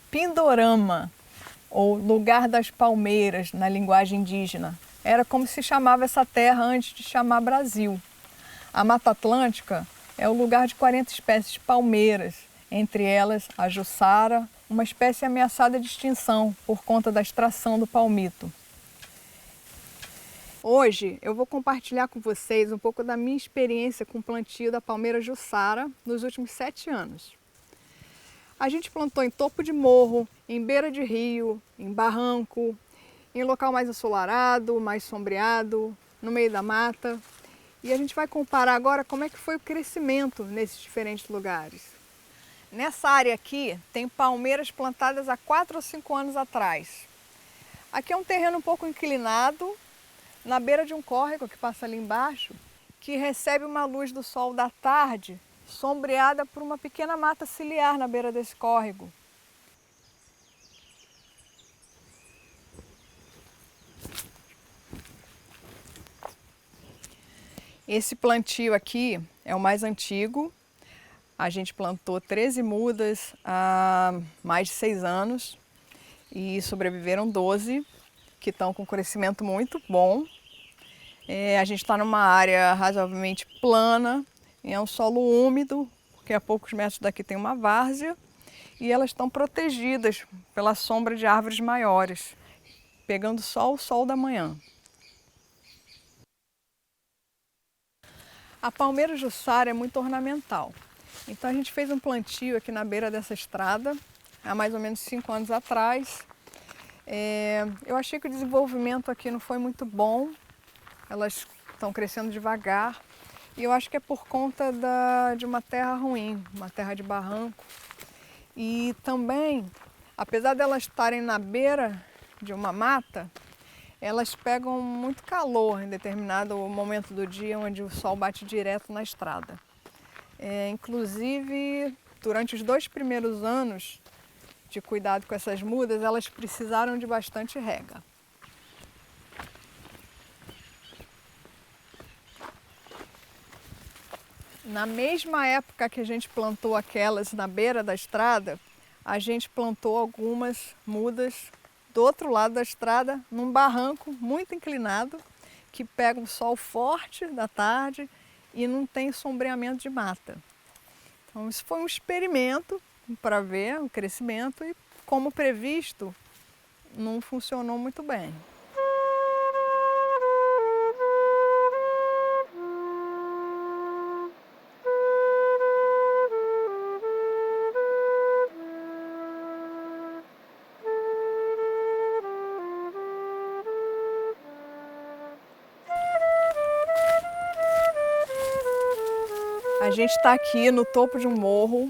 Pindorama, ou lugar das palmeiras na linguagem indígena. Era como se chamava essa terra antes de chamar Brasil. A Mata Atlântica é o lugar de 40 espécies de palmeiras, entre elas a juçara, uma espécie ameaçada de extinção por conta da extração do palmito. Hoje eu vou compartilhar com vocês um pouco da minha experiência com o plantio da palmeira juçara nos últimos 7 anos. A gente plantou em topo de morro, em beira de rio, em barranco, em local mais ensolarado, mais sombreado, no meio da mata. E a gente vai comparar agora como é que foi o crescimento nesses diferentes lugares. Nessa área aqui tem palmeiras plantadas há 4 ou 5 anos atrás. Aqui é um terreno um pouco inclinado, na beira de um córrego que passa ali embaixo, que recebe uma luz do sol da tarde, sombreada por uma pequena mata ciliar na beira desse córrego. Esse plantio aqui é o mais antigo. A gente plantou 13 mudas há mais de 6 anos e sobreviveram 12, que estão com crescimento muito bom. A gente está numa área razoavelmente plana, é um solo úmido, porque a poucos metros daqui tem uma várzea, e elas estão protegidas pela sombra de árvores maiores, pegando só o sol da manhã. A palmeira juçara é muito ornamental, então a gente fez um plantio aqui na beira dessa estrada, há mais ou menos 5 anos atrás. Eu achei que o desenvolvimento aqui não foi muito bom, elas estão crescendo devagar, e eu acho que é por conta de uma terra ruim, uma terra de barranco. E também, apesar de elas estarem na beira de uma mata, elas pegam muito calor em determinado momento do dia, onde o sol bate direto na estrada. Inclusive, durante os 2 primeiros anos de cuidado com essas mudas, elas precisaram de bastante rega. Na mesma época que a gente plantou aquelas na beira da estrada, a gente plantou algumas mudas do outro lado da estrada, num barranco muito inclinado, que pega um sol forte da tarde e não tem sombreamento de mata. Então isso foi um experimento para ver o crescimento e, como previsto, não funcionou muito bem. A gente está aqui no topo de um morro,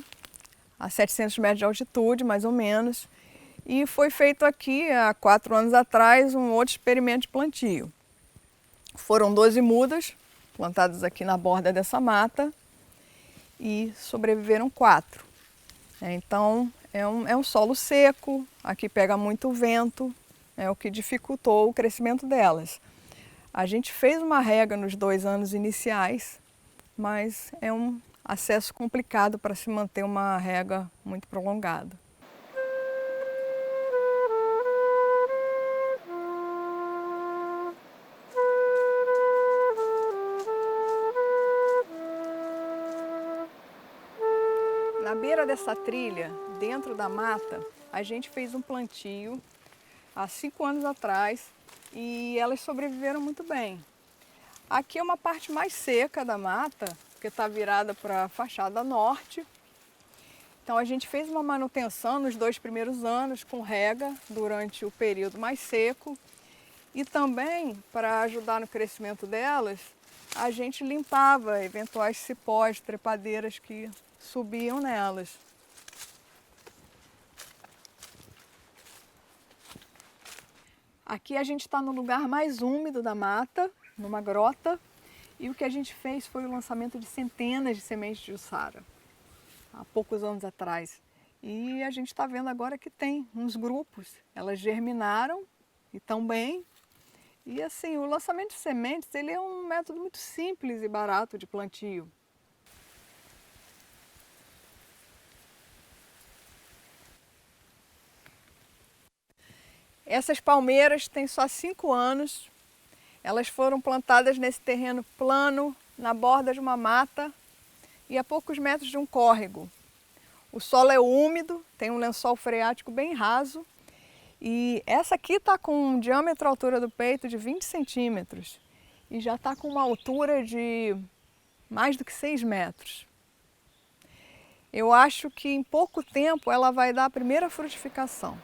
a 700 metros de altitude, mais ou menos, e foi feito aqui, há 4 anos atrás, um outro experimento de plantio. Foram 12 mudas plantadas aqui na borda dessa mata e sobreviveram 4. Então, é um solo seco, aqui pega muito vento, é o que dificultou o crescimento delas. A gente fez uma rega nos 2 anos iniciais, mas é um acesso complicado para se manter uma rega muito prolongada. Na beira dessa trilha, dentro da mata, a gente fez um plantio há 5 anos atrás e elas sobreviveram muito bem. Aqui é uma parte mais seca da mata, porque está virada para a fachada norte. Então a gente fez uma manutenção nos 2 primeiros anos com rega durante o período mais seco. E também, para ajudar no crescimento delas, a gente limpava eventuais cipós, trepadeiras que subiam nelas. Aqui a gente está no lugar mais úmido da mata, numa grota, e o que a gente fez foi o lançamento de centenas de sementes de juçara, há poucos anos atrás. E a gente está vendo agora que tem uns grupos, elas germinaram e estão bem. E assim, o lançamento de sementes ele é um método muito simples e barato de plantio. Essas palmeiras têm só 5 anos. Elas foram plantadas nesse terreno plano, na borda de uma mata e a poucos metros de um córrego. O solo é úmido, tem um lençol freático bem raso. E essa aqui está com um diâmetro à altura do peito de 20 centímetros e já está com uma altura de mais do que 6 metros. Eu acho que em pouco tempo ela vai dar a primeira frutificação.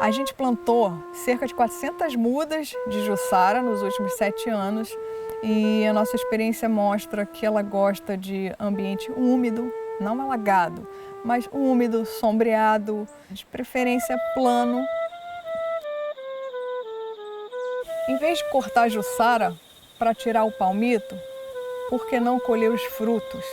A gente plantou cerca de 400 mudas de Jussara nos últimos 7 anos e a nossa experiência mostra que ela gosta de ambiente úmido, não alagado, mas úmido, sombreado, de preferência plano. Em vez de cortar a Jussara para tirar o palmito, por que não colher os frutos?